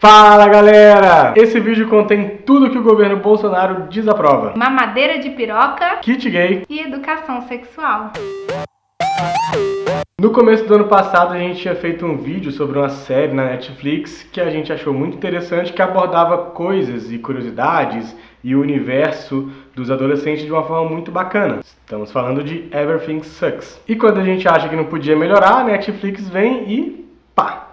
Fala galera! Esse vídeo contém tudo que o governo Bolsonaro desaprova. Mamadeira de piroca, Kit gay e educação sexual. No começo do ano passado a gente tinha feito um vídeo sobre uma série na Netflix que a gente achou muito interessante, que abordava coisas e curiosidades e o universo dos adolescentes de uma forma muito bacana. Estamos falando de Everything Sucks. E quando a gente acha que não podia melhorar, a Netflix vem e pá!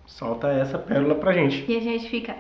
Solta essa pérola pra gente. E a gente fica...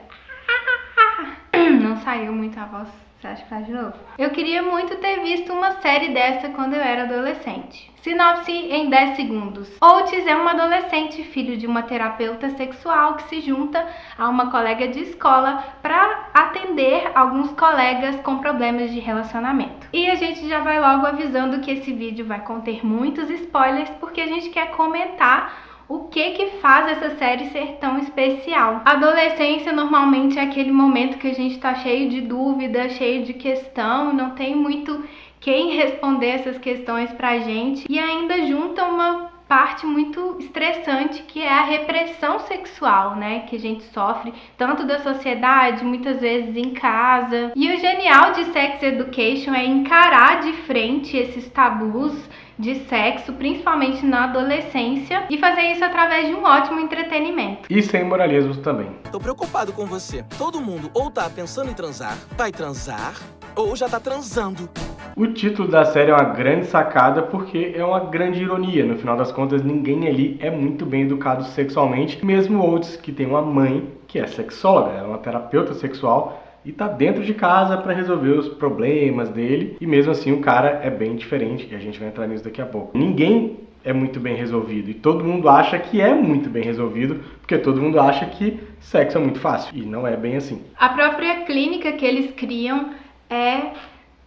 Não saiu muito a voz, você acha que faz de novo? Eu queria muito ter visto uma série dessa quando eu era adolescente. Sinopse em 10 segundos. Otis é um adolescente, filho de uma terapeuta sexual que se junta a uma colega de escola para atender alguns colegas com problemas de relacionamento. E a gente já vai logo avisando que esse vídeo vai conter muitos spoilers, porque a gente quer comentar o que faz essa série ser tão especial. A adolescência normalmente é aquele momento que a gente tá cheio de dúvida, cheio de questão, não tem muito quem responder essas questões pra gente, e ainda junta uma parte muito estressante, que é a repressão sexual, né, que a gente sofre tanto da sociedade, muitas vezes em casa. E o genial de Sex Education é encarar de frente esses tabus de sexo, principalmente na adolescência, e fazer isso através de um ótimo entretenimento. E sem moralismos também. Tô preocupado com você. Todo mundo ou tá pensando em transar, vai transar, ou já tá transando. O título da série é uma grande sacada porque é uma grande ironia. No final das contas, ninguém ali é muito bem educado sexualmente. Mesmo Otis, que tem uma mãe que é sexóloga, ela é uma terapeuta sexual e tá dentro de casa para resolver os problemas dele. E mesmo assim o cara é bem diferente, e a gente vai entrar nisso daqui a pouco. Ninguém é muito bem resolvido e todo mundo acha que é muito bem resolvido, porque todo mundo acha que sexo é muito fácil, e não é bem assim. A própria clínica que eles criam é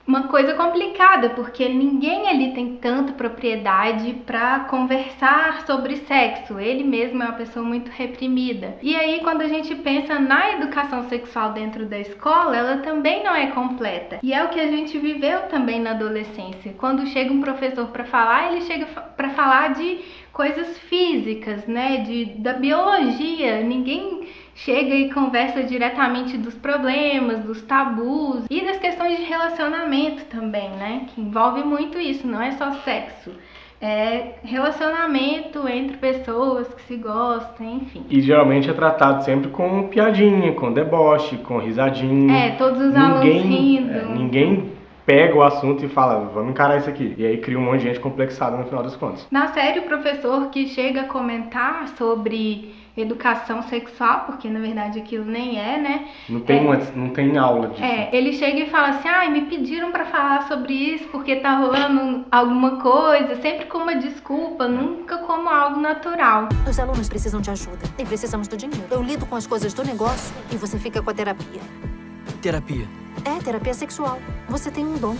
uma coisa complicada, porque ninguém ali tem tanta propriedade para conversar sobre sexo. Ele mesmo é uma pessoa muito reprimida. E aí, quando a gente pensa na educação sexual dentro da escola, ela também não é completa. E é o que a gente viveu também na adolescência. Quando chega um professor para falar, ele chega para falar de coisas físicas, né? Da biologia. Ninguém chega e conversa diretamente dos problemas, dos tabus e das questões de relacionamento também, né? Que envolve muito isso, não é só sexo. É relacionamento entre pessoas que se gostam, enfim. E geralmente é tratado sempre com piadinha, com deboche, com risadinha. Todos os alunos rindo. Ninguém pega o assunto e fala, vamos encarar isso aqui. E aí cria um monte de gente complexada no final das contas. Na série, o professor que chega a comentar sobre educação sexual, porque na verdade aquilo nem é, né? Não tem aula disso. Ele chega e fala assim, me pediram pra falar sobre isso porque tá rolando alguma coisa, sempre com uma desculpa, nunca como algo natural. Os alunos precisam de ajuda e precisamos do dinheiro. Eu lido com as coisas do negócio e você fica com a terapia. Terapia? É, terapia sexual. Você tem um dom.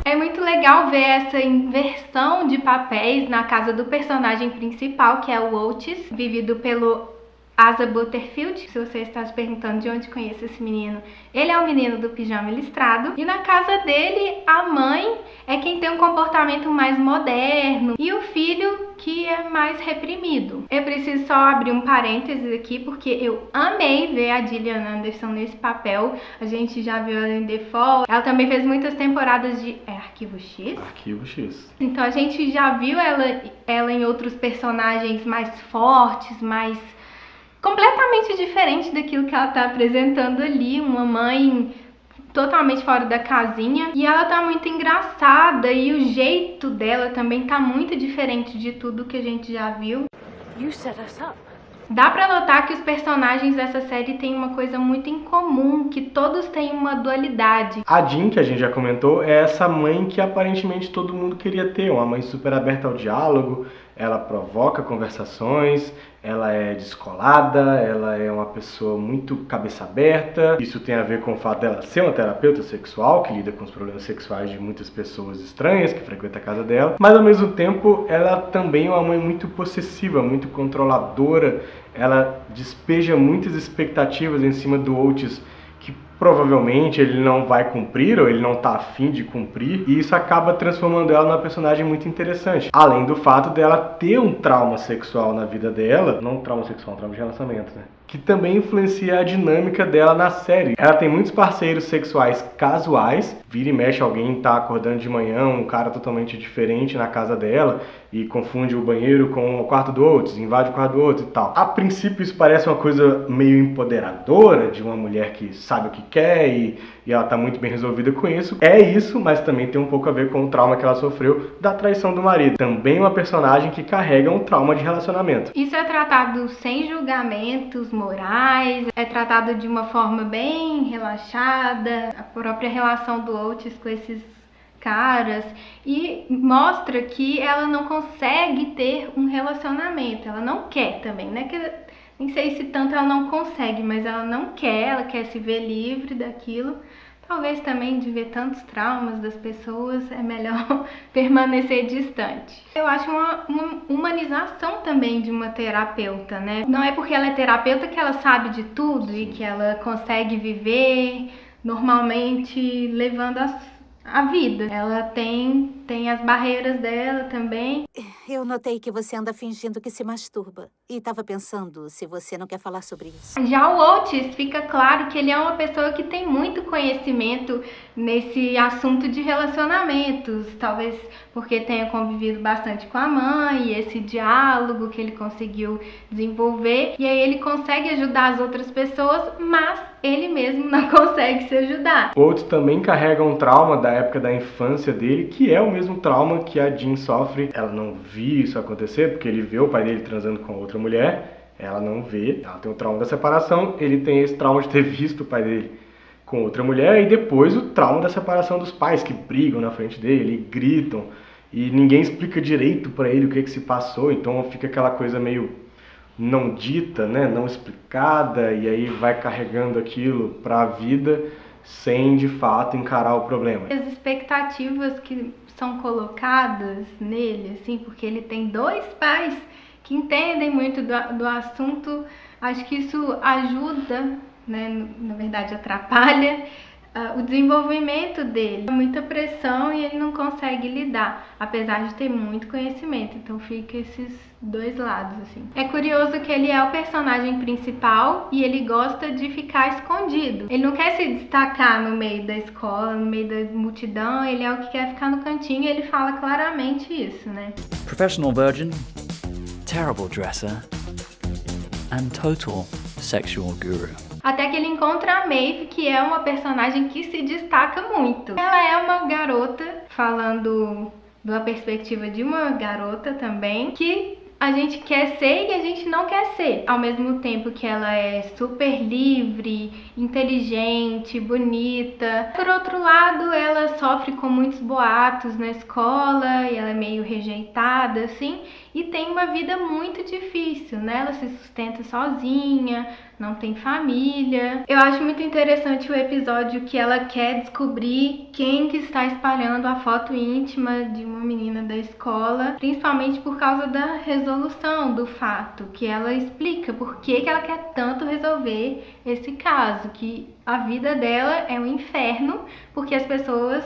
É muito legal ver essa inversão de papéis na casa do personagem principal, que é o Otis, vivido pelo Asa Butterfield. Se você está se perguntando de onde conheço esse menino, ele é o menino do pijama listrado. E na casa dele, a mãe é quem tem um comportamento mais moderno e o filho que é mais reprimido. Eu preciso só abrir um parênteses aqui, porque eu amei ver a Gillian Anderson nesse papel. A gente já viu ela em The Fall. Ela também fez muitas temporadas de Arquivo X? Arquivo X. Então a gente já viu ela em outros personagens mais fortes, mais completamente diferente daquilo que ela tá apresentando ali, uma mãe totalmente fora da casinha, e ela tá muito engraçada, e o jeito dela também tá muito diferente de tudo que a gente já viu. You set us up. Dá pra notar que os personagens dessa série têm uma coisa muito em comum, que todos têm uma dualidade. A Jean, que a gente já comentou, é essa mãe que aparentemente todo mundo queria ter, uma mãe super aberta ao diálogo, ela provoca conversações, ela é descolada, ela é uma pessoa muito cabeça aberta. Isso tem a ver com o fato dela ser uma terapeuta sexual, que lida com os problemas sexuais de muitas pessoas estranhas que frequentam a casa dela. Mas ao mesmo tempo, ela também é uma mãe muito possessiva, muito controladora. Ela despeja muitas expectativas em cima do Otis, que provavelmente ele não vai cumprir, ou ele não tá afim de cumprir, e isso acaba transformando ela numa personagem muito interessante. Além do fato dela ter um trauma sexual na vida dela, não um trauma sexual, um trauma de relacionamento, né? Que também influencia a dinâmica dela na série. Ela tem muitos parceiros sexuais casuais, vira e mexe alguém tá acordando de manhã, um cara totalmente diferente na casa dela, e confunde o banheiro com o quarto do outro, invade o quarto do outro e tal. A princípio isso parece uma coisa meio empoderadora, de uma mulher que sabe o que quer e ela tá muito bem resolvida com isso. É isso, mas também tem um pouco a ver com o trauma que ela sofreu da traição do marido. Também uma personagem que carrega um trauma de relacionamento. Isso é tratado sem julgamentos morais, é tratado de uma forma bem relaxada, a própria relação do Otis com esses caras, e mostra que ela não consegue ter um relacionamento, ela não quer também, né? Nem sei se tanto ela não consegue, mas ela não quer, ela quer se ver livre daquilo. Talvez também de ver tantos traumas das pessoas, é melhor permanecer distante. Eu acho uma humanização também de uma terapeuta, né? Não é porque ela é terapeuta que ela sabe de tudo e que ela consegue viver normalmente levando a vida. Ela tem as barreiras dela também. Eu notei que você anda fingindo que se masturba. E estava pensando se você não quer falar sobre isso. Já o Otis, fica claro que ele é uma pessoa que tem muito conhecimento nesse assunto de relacionamentos. Talvez porque tenha convivido bastante com a mãe, e esse diálogo que ele conseguiu desenvolver. E aí ele consegue ajudar as outras pessoas, mas ele mesmo não consegue se ajudar. O Otis também carrega um trauma da época da infância dele, que é o mesmo trauma que a Jean sofre. Ela não viu isso acontecer, porque ele vê o pai dele transando com outra mulher, ela não vê, ela tem o trauma da separação, ele tem esse trauma de ter visto o pai dele com outra mulher, e depois o trauma da separação dos pais, que brigam na frente dele, e gritam, e ninguém explica direito pra ele o que se passou, então fica aquela coisa meio não dita, né, não explicada, e aí vai carregando aquilo pra vida, sem de fato encarar o problema. As expectativas que são colocadas nele, assim, porque ele tem dois pais que entendem muito do assunto, acho que isso ajuda, né, na verdade atrapalha o desenvolvimento dele. Muita pressão e ele não consegue lidar, apesar de ter muito conhecimento, então fica esses dois lados, assim. É curioso que ele é o personagem principal e ele gosta de ficar escondido. Ele não quer se destacar no meio da escola, no meio da multidão, ele é o que quer ficar no cantinho, e ele fala claramente isso, né? Professional virgin, terrible dresser, and total sexual guru. Até que ele encontra a Maeve, que é uma personagem que se destaca muito. Ela é uma garota, falando da perspectiva de uma garota também, que a gente quer ser e a gente não quer ser. Ao mesmo tempo que ela é super livre, inteligente, bonita. Por outro lado, ela sofre com muitos boatos na escola e ela é meio rejeitada, assim. E tem uma vida muito difícil, né? Ela se sustenta sozinha, não tem família. Eu acho muito interessante o episódio que ela quer descobrir quem que está espalhando a foto íntima de uma menina da escola, principalmente por causa da resolução do fato, que ela explica por que ela quer tanto resolver esse caso, que a vida dela é um inferno, porque as pessoas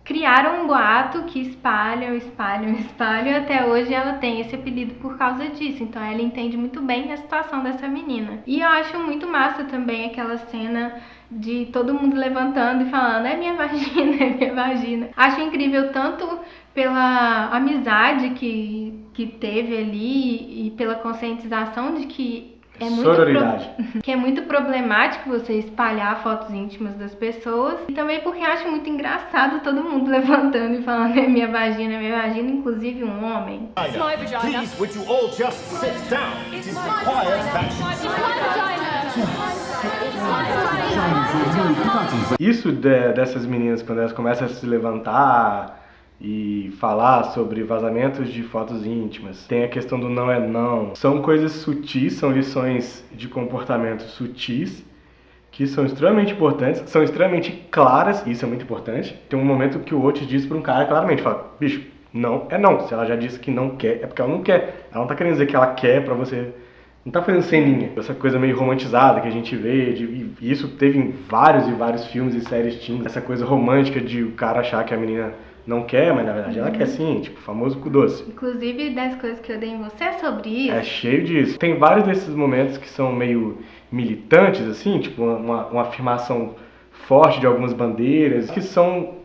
criaram um boato que espalham, até hoje ela tem esse apelido por causa disso, então ela entende muito bem a situação dessa menina. E eu acho muito massa também aquela cena de todo mundo levantando e falando, é minha vagina, é minha vagina. Acho incrível tanto pela amizade que teve ali e pela conscientização de que é muito problemático você espalhar fotos íntimas das pessoas, e também porque acho muito engraçado todo mundo levantando e falando é minha vagina, inclusive um homem. It's my vagina. Please, would you all just sit down? It is required that... Isso dessas meninas, quando elas começam a se levantar e falar sobre vazamentos de fotos íntimas, tem a questão do não é não. São coisas sutis, são lições de comportamento sutis, que são extremamente importantes, são extremamente claras, e isso é muito importante. Tem um momento que o Otis diz para um cara claramente, fala, bicho, não é não. Se ela já disse que não quer, é porque ela não quer. Ela não tá querendo dizer que ela quer pra você Não tá fazendo ceninha. Essa coisa meio romantizada que a gente vê, e isso teve em vários e vários filmes e séries teen. Essa coisa romântica de o cara achar que a menina não quer, mas na verdade ela quer sim, tipo, o famoso cu doce. Inclusive, 10 coisas que eu dei em você é sobre isso. É cheio disso. Tem vários desses momentos que são meio militantes, assim, tipo uma afirmação forte de algumas bandeiras, que são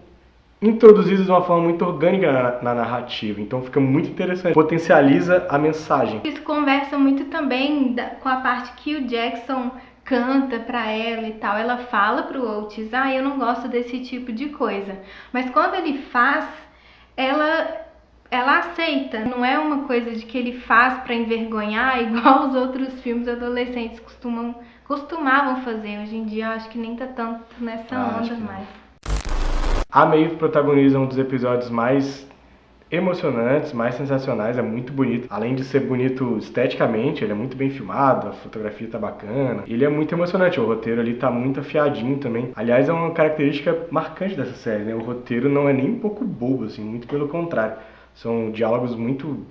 introduzidos de uma forma muito orgânica na narrativa, então fica muito interessante, potencializa a mensagem. Isso conversa muito também com a parte que o Jackson canta pra ela e tal. Ela fala pro Otis, eu não gosto desse tipo de coisa, mas quando ele faz, ela aceita. Não é uma coisa de que ele faz pra envergonhar, igual os outros filmes adolescentes costumavam fazer. Hoje em dia eu acho que nem tá tanto nessa onda mais. A Maeve protagoniza um dos episódios mais emocionantes, mais sensacionais, é muito bonito. Além de ser bonito esteticamente, ele é muito bem filmado, a fotografia tá bacana. Ele é muito emocionante, o roteiro ali tá muito afiadinho também. Aliás, é uma característica marcante dessa série, né? O roteiro não é nem um pouco bobo, assim, muito pelo contrário. São diálogos muito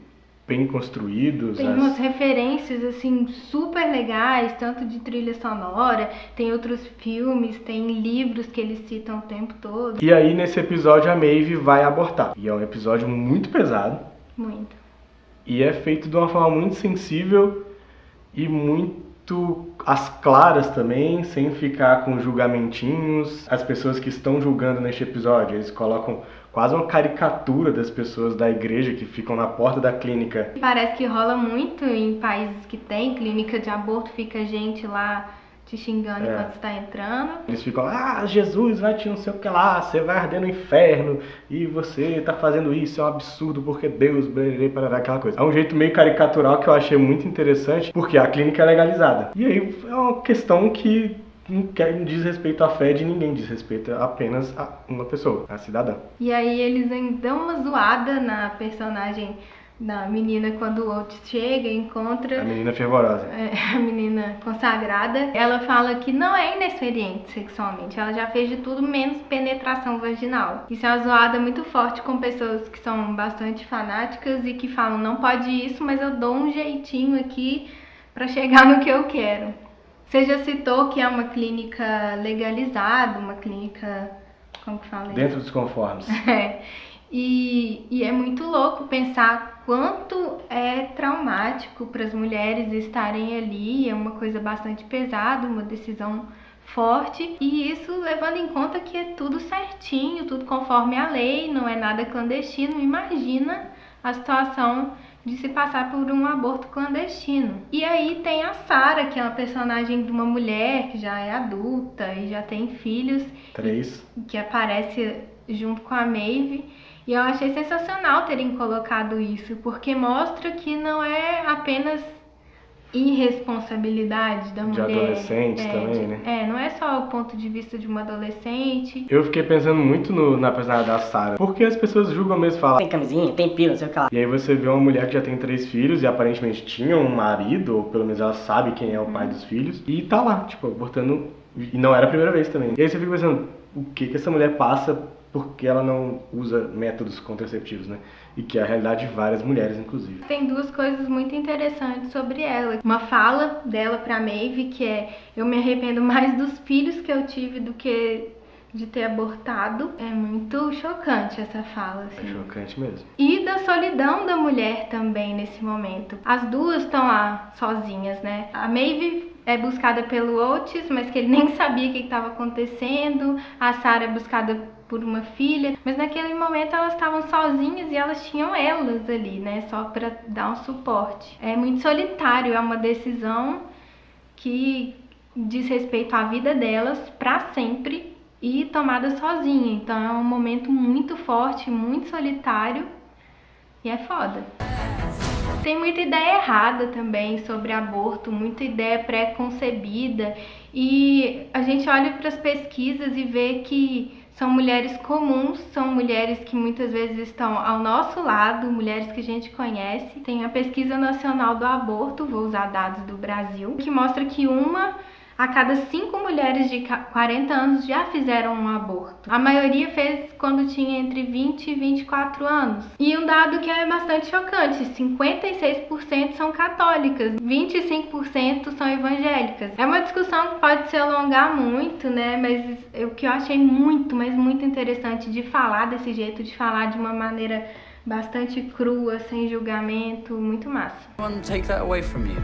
bem construídos. Tem umas referências, assim, super legais, tanto de trilha sonora, tem outros filmes, tem livros que eles citam o tempo todo. E aí, nesse episódio, a Maeve vai abortar. E é um episódio muito pesado. Muito. E é feito de uma forma muito sensível e muito às claras também, sem ficar com julgamentinhos. As pessoas que estão julgando neste episódio, eles colocam quase uma caricatura das pessoas da igreja que ficam na porta da clínica. Parece que rola muito em países que tem clínica de aborto, fica gente lá te xingando enquanto você tá entrando. Eles ficam, Jesus vai te não sei o que lá, você vai arder no inferno e você tá fazendo isso, é um absurdo porque Deus, para aquela coisa. É um jeito meio caricatural que eu achei muito interessante, porque a clínica é legalizada. E aí é uma questão que não diz respeito à fé de ninguém, diz respeito apenas a uma pessoa, a cidadã. E aí eles dão uma zoada na personagem da menina quando o Otis chega e encontra... A menina fervorosa. A menina consagrada. Ela fala que não é inexperiente sexualmente, ela já fez de tudo menos penetração vaginal. Isso é uma zoada muito forte com pessoas que são bastante fanáticas e que falam, não pode isso, mas eu dou um jeitinho aqui pra chegar no que eu quero. Você já citou que é uma clínica legalizada, uma clínica, como que fala isso? Dentro dos conformes. E é muito louco pensar quanto é traumático para as mulheres estarem ali, é uma coisa bastante pesada, uma decisão forte, e isso levando em conta que é tudo certinho, tudo conforme a lei, não é nada clandestino. Imagina a situação de se passar por um aborto clandestino. E aí tem a Sarah, que é uma personagem de uma mulher que já é adulta e já tem filhos. 3. Que aparece junto com a Maeve. E eu achei sensacional terem colocado isso, porque mostra que não é apenas irresponsabilidade da mulher. De adolescente também, né? Não é só o ponto de vista de uma adolescente. Eu fiquei pensando muito na personagem da Sarah, porque as pessoas julgam mesmo, falam, tem camisinha, tem pila, não sei o que lá. E aí você vê uma mulher que já tem 3 filhos e aparentemente tinha um marido, ou pelo menos ela sabe quem é o pai dos filhos, e tá lá, tipo, abortando, e não era a primeira vez também. E aí você fica pensando, o que essa mulher passa porque ela não usa métodos contraceptivos, né? E que é a realidade de várias mulheres, inclusive. Tem 2 coisas muito interessantes sobre ela. Uma fala dela pra Maeve, que é: eu me arrependo mais dos filhos que eu tive do que de ter abortado. É muito chocante essa fala, assim. É chocante mesmo. E da solidão da mulher também nesse momento. As duas estão lá sozinhas, né? A Maeve é buscada pelo Otis, mas que ele nem sabia o que estava acontecendo. A Sarah é buscada por uma filha, mas naquele momento elas estavam sozinhas e elas tinham elas ali, né, só para dar um suporte. É muito solitário, é uma decisão que diz respeito à vida delas para sempre e tomada sozinha. Então é um momento muito forte, muito solitário e é foda. Tem muita ideia errada também sobre aborto, muita ideia pré-concebida, e a gente olha para as pesquisas e vê que são mulheres comuns, são mulheres que muitas vezes estão ao nosso lado, mulheres que a gente conhece. Tem a Pesquisa Nacional do Aborto, vou usar dados do Brasil, que mostra que 1 a cada 5 mulheres de 40 anos já fizeram um aborto. A maioria fez quando tinha entre 20 e 24 anos. E um dado que é bastante chocante, 56% são católicas, 25% são evangélicas. É uma discussão que pode se alongar muito, né? Mas o que eu achei muito, mas muito interessante de falar desse jeito, de falar de uma maneira bastante crua, sem julgamento, muito massa. Take that away from you.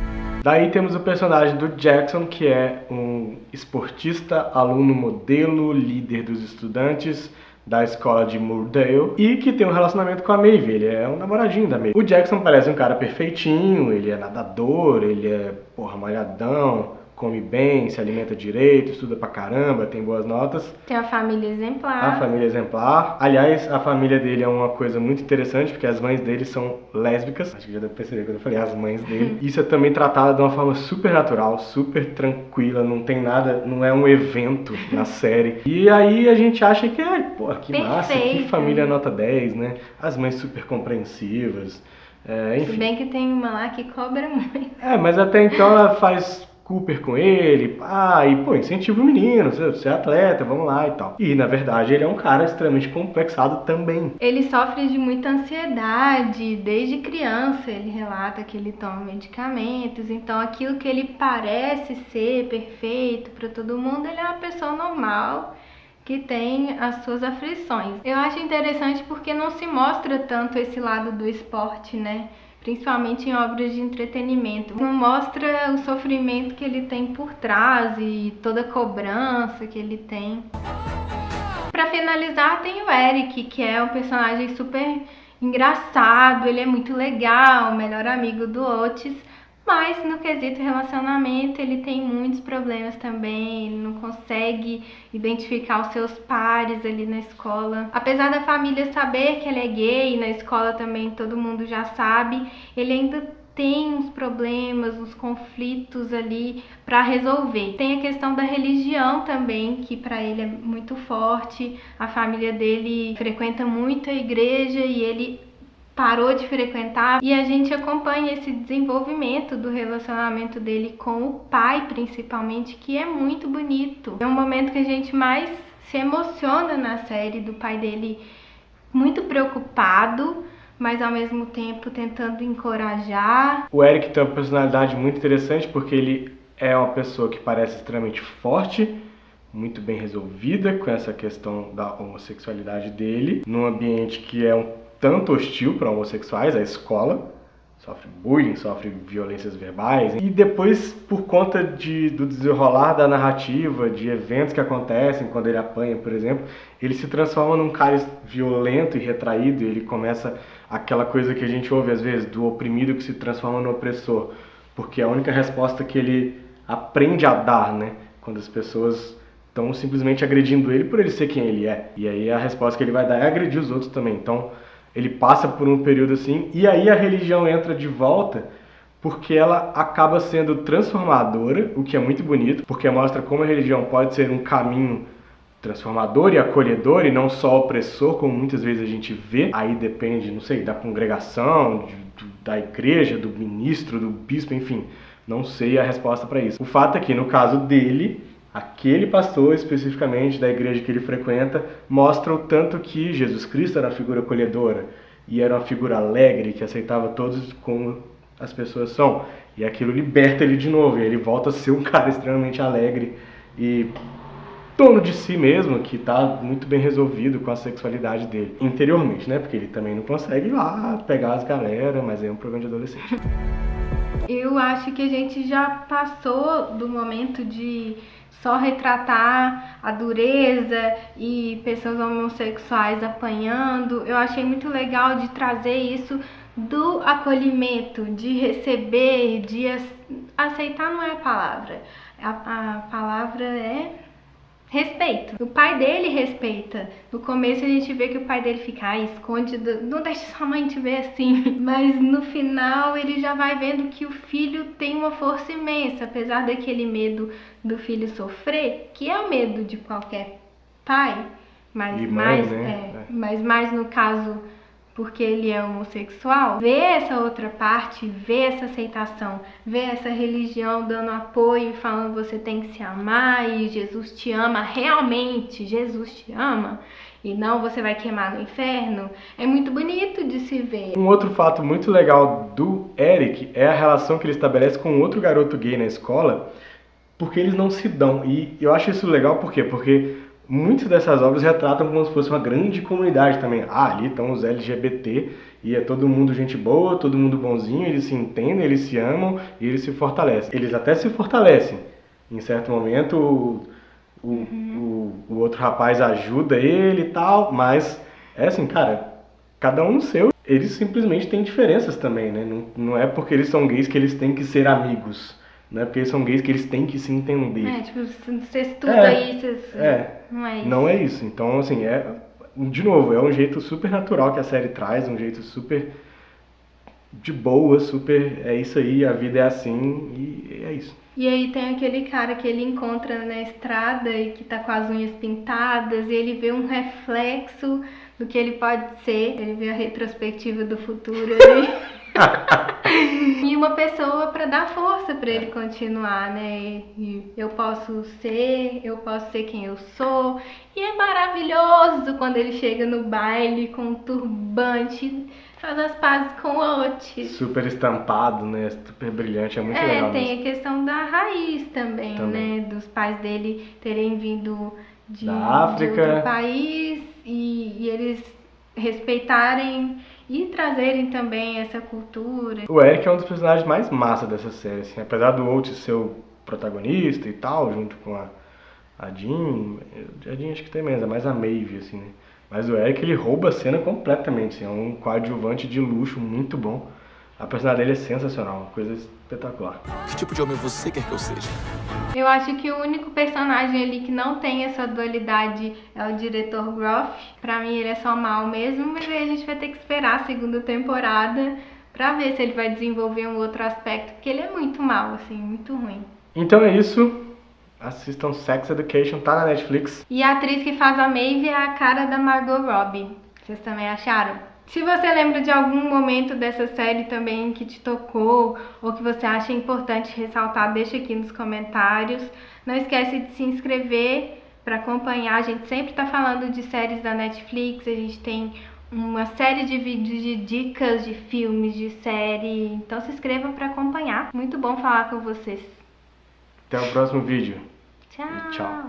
Daí temos o personagem do Jackson, que é um esportista, aluno modelo, líder dos estudantes da escola de Moordale e que tem um relacionamento com a Maeve. Ele é um namoradinho da Maeve. O Jackson parece um cara perfeitinho, ele é nadador, ele é malhadão, come bem, se alimenta direito, estuda pra caramba, tem boas notas. Tem a família exemplar. A família exemplar. Aliás, a família dele é uma coisa muito interessante, porque as mães dele são lésbicas. Acho que já deve perceber quando eu falei as mães dele. Isso é também tratado de uma forma super natural, super tranquila, não tem nada, não é um evento na série. E aí a gente acha que, pô, que massa, que família nota 10, né? As mães super compreensivas. Enfim. Se bem que tem uma lá que cobra muito. Mas até então ela faz Cooper com ele, e incentiva o menino, você é atleta, vamos lá e tal. E na verdade ele é um cara extremamente complexado também. Ele sofre de muita ansiedade, desde criança ele relata que ele toma medicamentos, então aquilo que ele parece ser perfeito para todo mundo, ele é uma pessoa normal que tem as suas aflições. Eu acho interessante porque não se mostra tanto esse lado do esporte, né? Principalmente em obras de entretenimento. Não mostra o sofrimento que ele tem por trás e toda a cobrança que ele tem. Pra finalizar, tem o Eric, que é um personagem super engraçado, ele é muito legal, o melhor amigo do Otis, mas no quesito relacionamento ele tem muitos problemas também, ele não consegue identificar os seus pares ali na escola. Apesar da família saber que ele é gay, na escola também todo mundo já sabe, ele ainda tem uns problemas, uns conflitos ali para resolver. Tem a questão da religião também, que para ele é muito forte, a família dele frequenta muito a igreja e ele parou de frequentar, e a gente acompanha esse desenvolvimento do relacionamento dele com o pai, principalmente, que é muito bonito. É um momento que a gente mais se emociona na série, do pai dele muito preocupado, mas ao mesmo tempo tentando encorajar. O Eric tem uma personalidade muito interessante porque ele é uma pessoa que parece extremamente forte, muito bem resolvida com essa questão da homossexualidade dele, num ambiente que é um tanto hostil para homossexuais, a escola sofre bullying, sofre violências verbais, e depois, por conta do desenrolar da narrativa, de eventos que acontecem quando ele apanha, por exemplo, ele se transforma num cara violento e retraído, e ele começa aquela coisa que a gente ouve às vezes, do oprimido que se transforma no opressor, porque é a única resposta que ele aprende a dar, né, quando as pessoas estão simplesmente agredindo ele por ele ser quem ele é, e aí a resposta que ele vai dar é agredir os outros também. Então ele passa por um período assim, e aí a religião entra de volta, porque ela acaba sendo transformadora, o que é muito bonito, porque mostra como a religião pode ser um caminho transformador e acolhedor, e não só opressor, como muitas vezes a gente vê. Aí depende, não sei, da congregação, da igreja, do ministro, do bispo, enfim, não sei a resposta para isso. O fato é que, no caso dele, aquele pastor especificamente da igreja que ele frequenta mostra o tanto que Jesus Cristo era uma figura acolhedora e era uma figura alegre que aceitava todos como as pessoas são, e aquilo liberta ele de novo e ele volta a ser um cara extremamente alegre e dono de si mesmo, que está muito bem resolvido com a sexualidade dele interiormente, né? Porque ele também não consegue ir lá pegar as galera, mas é um programa de adolescente. Eu acho que a gente já passou do momento de só retratar a dureza e pessoas homossexuais apanhando. Eu achei muito legal de trazer isso do acolhimento, de receber, de aceitar não é a palavra. A palavra é respeito. O pai dele respeita. No começo a gente vê que o pai dele fica, esconde, não deixa sua mãe te ver assim. Mas no final ele já vai vendo que o filho tem uma força imensa, apesar daquele medo do filho sofrer, que é o medo de qualquer pai, mas e mãe, mais, né? mas mais no caso porque ele é homossexual, ver essa outra parte, ver essa aceitação, ver essa religião dando apoio, falando você tem que se amar e Jesus te ama, realmente Jesus te ama, e não você vai queimar no inferno, é muito bonito de se ver. Um outro fato muito legal do Eric é a relação que ele estabelece com outro garoto gay na escola, porque eles não se dão. E eu acho isso legal por quê? Porque muitas dessas obras retratam como se fosse uma grande comunidade também. Ah, ali estão os LGBT e é todo mundo gente boa, todo mundo bonzinho, eles se entendem, eles se amam e eles se fortalecem. Eles até se fortalecem. Em certo momento o outro rapaz ajuda ele e tal, mas é assim, cara, cada um no seu. Eles simplesmente têm diferenças também, né? Não é porque eles são gays que eles têm que ser amigos. Não é porque eles são gays que eles têm que se entender. Tipo, você estuda isso. Não é isso. Não é isso. Então, assim, de novo, é um jeito super natural que a série traz, um jeito super de boa, super, é isso aí, a vida é assim e é isso. E aí tem aquele cara que ele encontra na estrada e que tá com as unhas pintadas e ele vê um reflexo do que ele pode ser, ele vê a retrospectiva do futuro ali. E uma pessoa para dar força para ele continuar, né? E eu posso ser quem eu sou. E é maravilhoso quando ele chega no baile com um turbante, faz as pazes com o Otis. Super estampado, né? Super brilhante, é muito legal. Tem a questão da raiz também, né? Dos pais dele terem vindo da África, de outro país e eles respeitarem e trazerem também essa cultura. O Eric é um dos personagens mais massa dessa série, assim, apesar do Otis ser o protagonista e tal, junto com a Jean. A Jean acho que tem menos, é mais a Maeve, assim, né? Mas o Eric, ele rouba a cena completamente, assim, é um coadjuvante de luxo muito bom. A personagem dele é sensacional, uma coisa espetacular. Que tipo de homem você quer que eu seja? Eu acho que o único personagem ali que não tem essa dualidade é o diretor Groff. Pra mim ele é só mal mesmo, mas aí a gente vai ter que esperar a segunda temporada pra ver se ele vai desenvolver um outro aspecto, porque ele é muito mal, assim, muito ruim. Então é isso. Assistam Sex Education, tá na Netflix. E a atriz que faz a Maeve é a cara da Margot Robbie. Vocês também acharam? Se você lembra de algum momento dessa série também que te tocou ou que você acha importante ressaltar, deixa aqui nos comentários. Não esquece de se inscrever para acompanhar. A gente sempre está falando de séries da Netflix, a gente tem uma série de vídeos de dicas de filmes, de série. Então se inscreva para acompanhar. Muito bom falar com vocês. Até o próximo vídeo. Tchau. E tchau.